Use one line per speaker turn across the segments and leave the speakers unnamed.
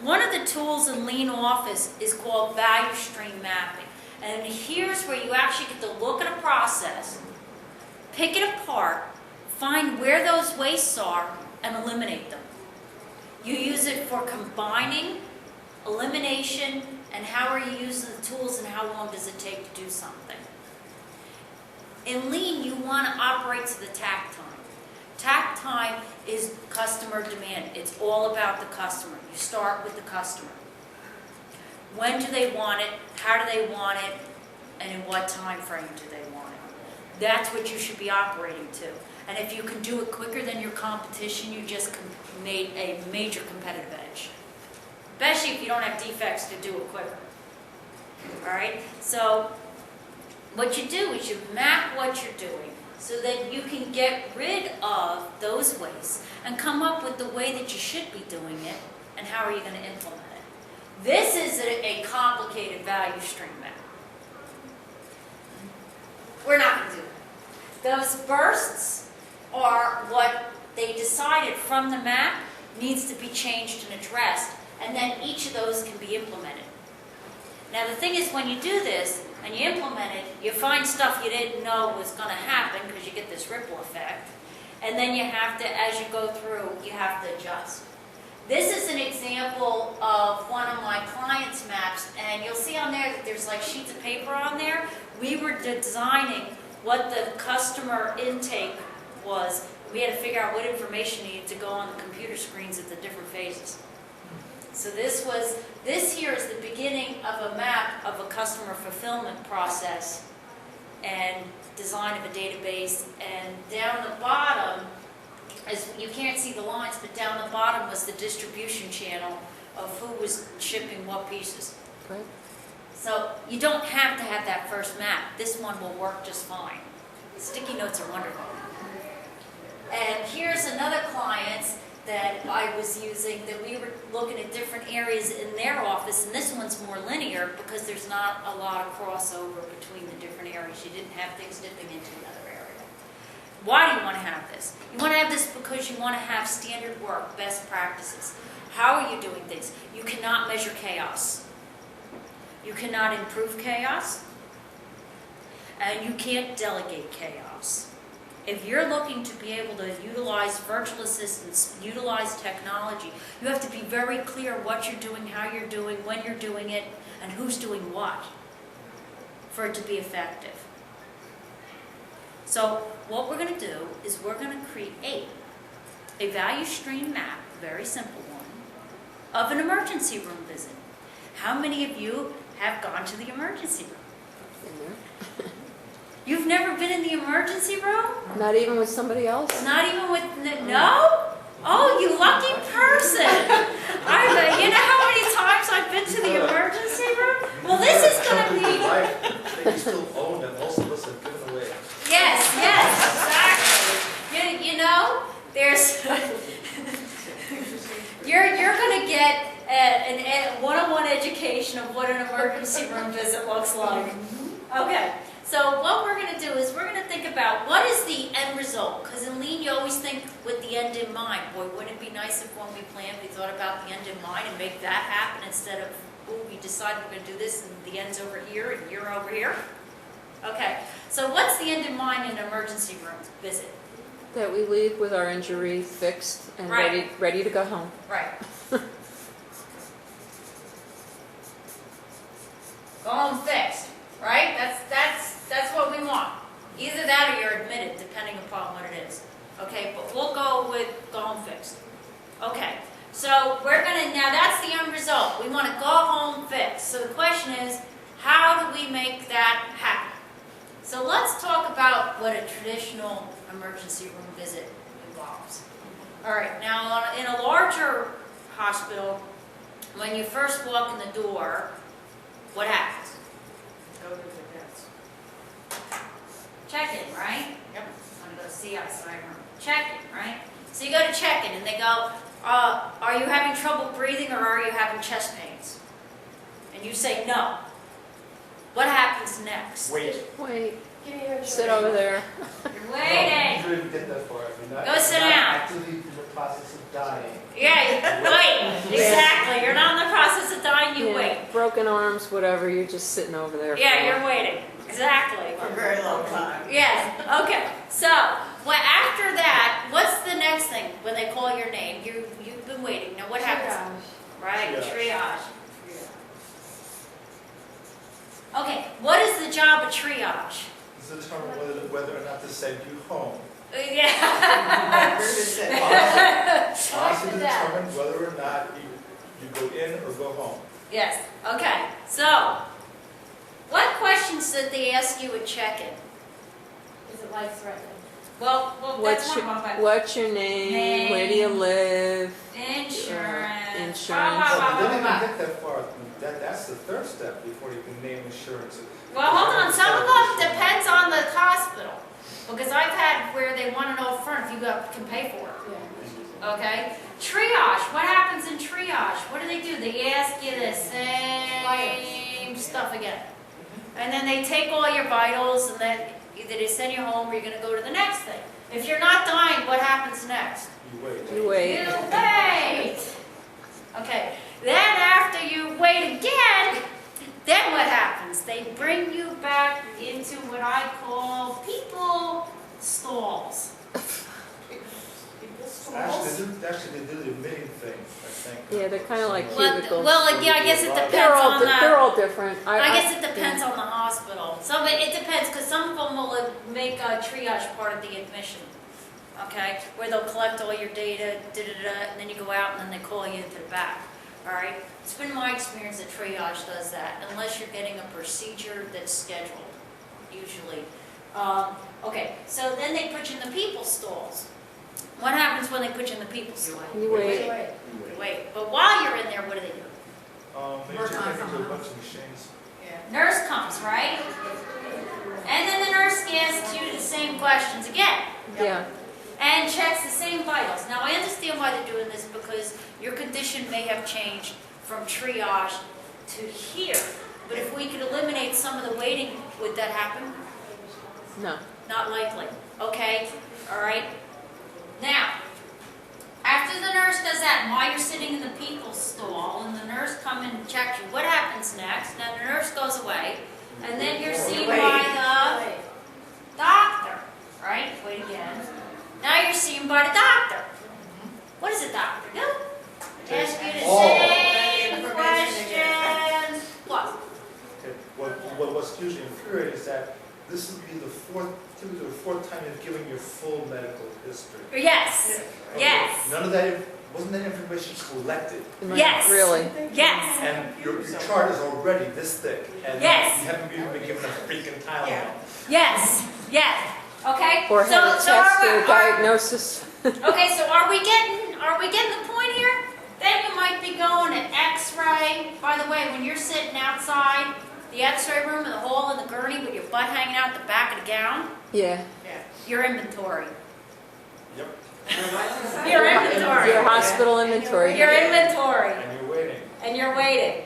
One of the tools in Lean Office is called value stream mapping. And here's where you actually get to look at a process, pick it apart, find where those wastes are, and eliminate them. You use it for combining, elimination, and how are you using the tools and how long does it take to do something. In Lean, you want to operate to the tact time. Tact time is customer demand. It's all about the customer. You start with the customer. When do they want it? How do they want it? And in what time frame do they want it? That's what you should be operating to. And if you can do it quicker than your competition, you just made a major competitive edge. Especially if you don't have defects to do it quicker. All right? So what you do is you map what you're doing so that you can get rid of those wastes and come up with the way that you should be doing it and how are you going to implement it. This is a complicated value stream map. We're not going to do that. Those bursts are what they decided from the map needs to be changed and addressed, and then each of those can be implemented. Now the thing is, when you do this and you implement it, you find stuff you didn't know was going to happen because you get this ripple effect, and then you have to, as you go through, you have to adjust. This is an example of one of my clients' maps, and you'll see on there that there's like sheets of paper on there. We were designing what the customer intake was. We had to figure out what information needed to go on the computer screens at the different phases. So this here is the beginning of a map of a customer fulfillment process and design of a database. And down the bottom, as you can't see the lines, but down the bottom was the distribution channel of who was shipping what pieces.
Great.
So you don't have to have that first map. This one will work just fine. Sticky notes are wonderful. And here's another client that I was using that we were looking at different areas in their office, and this one's more linear because there's not a lot of crossover between the different areas. You didn't have things dipping into another area. Why do you want to have this? You want to have this because you want to have standard work, best practices. How are you doing things? You cannot measure chaos. You cannot improve chaos, and you can't delegate chaos. If you're looking to be able to utilize virtual assistants, utilize technology, you have to be very clear what you're doing, how you're doing, when you're doing it, and who's doing what for it to be effective. So what we're going to do is we're going to create a value stream map, a very simple one, of an emergency room visit. How many of you have gone to the emergency room? You've never been in the emergency room?
Not even with somebody else?
Not even with, no? Oh, you lucky person. You know how many times I've been to the emergency room? Well, this is going to be...
That you still own and most of us have given away.
Yes, exactly. You know, there's... you're going to get a one-on-one education of what an emergency room visit looks like. Okay. So what we're going to do is we're going to think about what is the end result. Because in Lean, you always think with the end in mind. Boy, wouldn't it be nice if when we planned, we thought about the end in mind and make that happen instead of, oh, we decided we're going to do this and the end's over here and you're over here. Okay, so what's the end in mind in an emergency room visit?
That we leave with our injury fixed and
Right.
ready to go home.
Right. Go home fixed, right? That's what we want. Either that or you're admitted, depending upon what it is. Okay, but we'll go with go home fixed. Okay, so we're gonna, now that's the end result. We want to go home fixed. So the question is, how do we make that happen? So let's talk about what a traditional emergency room visit involves. All right, now in a larger hospital, when you first walk in the door, what happens? Go to the desk. Check-in, right? Yep. I'm going to go see outside room. Check-in, right? So you go to check-in and they go, are you having trouble breathing or are you having chest pains? And you say no. What happens next?
Wait.
Sit over there.
You're waiting.
You didn't get that far.
Go sit down.
Actively in the process of dying.
Yeah, wait. Exactly. You're not
broken arms, whatever, you're just sitting over there.
Yeah, you're waiting. Exactly.
For a very long time.
Yes, okay. So, well, after that, what's the next thing when they call your name? You've been waiting. Now what happens? Right, triage. Okay, what is the job of triage?
To determine whether or not to send you home.
Yeah.
Honestly, to determine whether or not you go in or go home.
Yes, okay. So, what questions did they ask you at check-in?
Is it life-threatening?
Well, that's one of my questions.
What's your name? Where do you live?
Insurance.
Insurance.
But they didn't even get that far. That's the third step before you can name insurance.
Well, hold on. Some of them depends on the hospital. Because I've had where they want to know up front if you can pay for it.
Yeah.
Okay? Triage. What happens in triage? What do? They ask you the same stuff again. And then they take all your vitals and then either they send you home or you're going to go to the next thing. If you're not dying, what happens next?
You wait.
You wait.
You wait. Okay. Then after you wait again, then what happens? They bring you back into what I call people stalls.
Actually, they do the admitting thing, I think.
Yeah, they're kind of like cubicles.
Well, yeah, I guess it depends
They're all,
on
they're all different.
I guess it depends on the hospital. Some it depends because some of them will make a triage part of the admission. Okay, where they'll collect all your data, and then you go out and then they call you into the back. All right, it's been my experience that triage does that, unless you're getting a procedure that's scheduled, usually. Okay, so then they put you in the people stalls. What happens when they put you in the people stall?
You wait.
You wait. But while you're in there, what do they do?
They just take you to a bunch of machines.
Nurse comes, right? And then the nurse asks you the same questions again.
Yeah.
And checks the same vitals. Now, I understand why they're doing this because your condition may have changed from triage to here. But if we could eliminate some of the waiting, would that happen?
No.
Not likely. Okay? All right? Now, after the nurse does that, and while you're sitting in the people stall, and the nurse comes in and checks you, what happens next? Now, the nurse goes away, and then you're seen by the doctor. Right? Wait again. Now you're seen by the doctor. What does the doctor do? Ask you the same questions. What?
Okay. What's usually infuriating is that this would be typically the fourth time you've given your full medical history.
Yes.
Okay.
Yes.
None of that, wasn't that information collected?
Yes.
Really?
Yes.
And your chart is already this thick. And
Yes.
you haven't even been given a freaking Tylenol.
Yes. Yes. Okay.
Or have a test or a diagnosis.
Okay, so are we getting the point here? Then you might be going to X-ray. By the way, when you're sitting outside the X-ray room in the hall in the gurney with your butt hanging out the back of the gown,
Yeah.
your inventory.
Yep.
Your inventory.
Your hospital inventory.
Your inventory.
And you're waiting.
And you're waiting.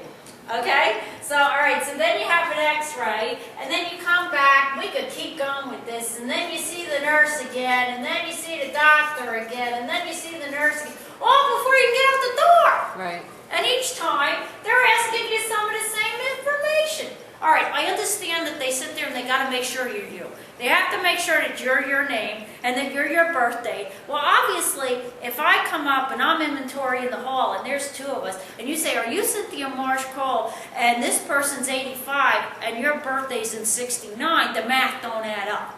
Okay? So, all right, so then you have an X-ray, and then you come back. We could keep going with this. And then you see the nurse again, and then you see the doctor again, and then you see the nurse again. All before you get out the door.
Right.
And each time, they're asking you some of the same information. All right, I understand that they sit there and they got to make sure you're you. They have to make sure that you're your name and that you're your birthday. Well, obviously, if I come up and I'm inventory in the hall and there's two of us, and you say, are you Cynthia Marsh-Croll, and this person's 85 and your birthday's in 69, the math don't add up.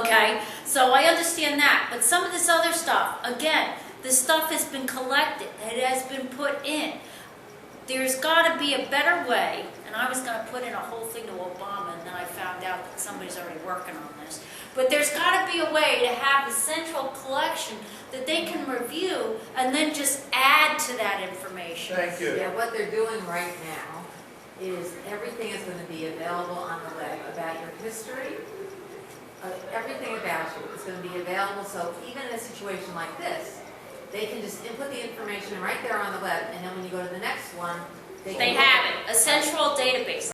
Okay, so I understand that. But some of this other stuff, again, this stuff has been collected. It has been put in. There's got to be a better way, and I was going to put in a whole thing to Obama, and then I found out that somebody's already working on this. But there's got to be a way to have a central collection that they can review and then just add to that information.
Thank you.
Yeah, what they're doing right now is everything is going to be available on the web about your history. Everything about you is going to be available, so even in a situation like this, they can just input the information right there on the web, and then when you go to the next one,
They have it, a central database.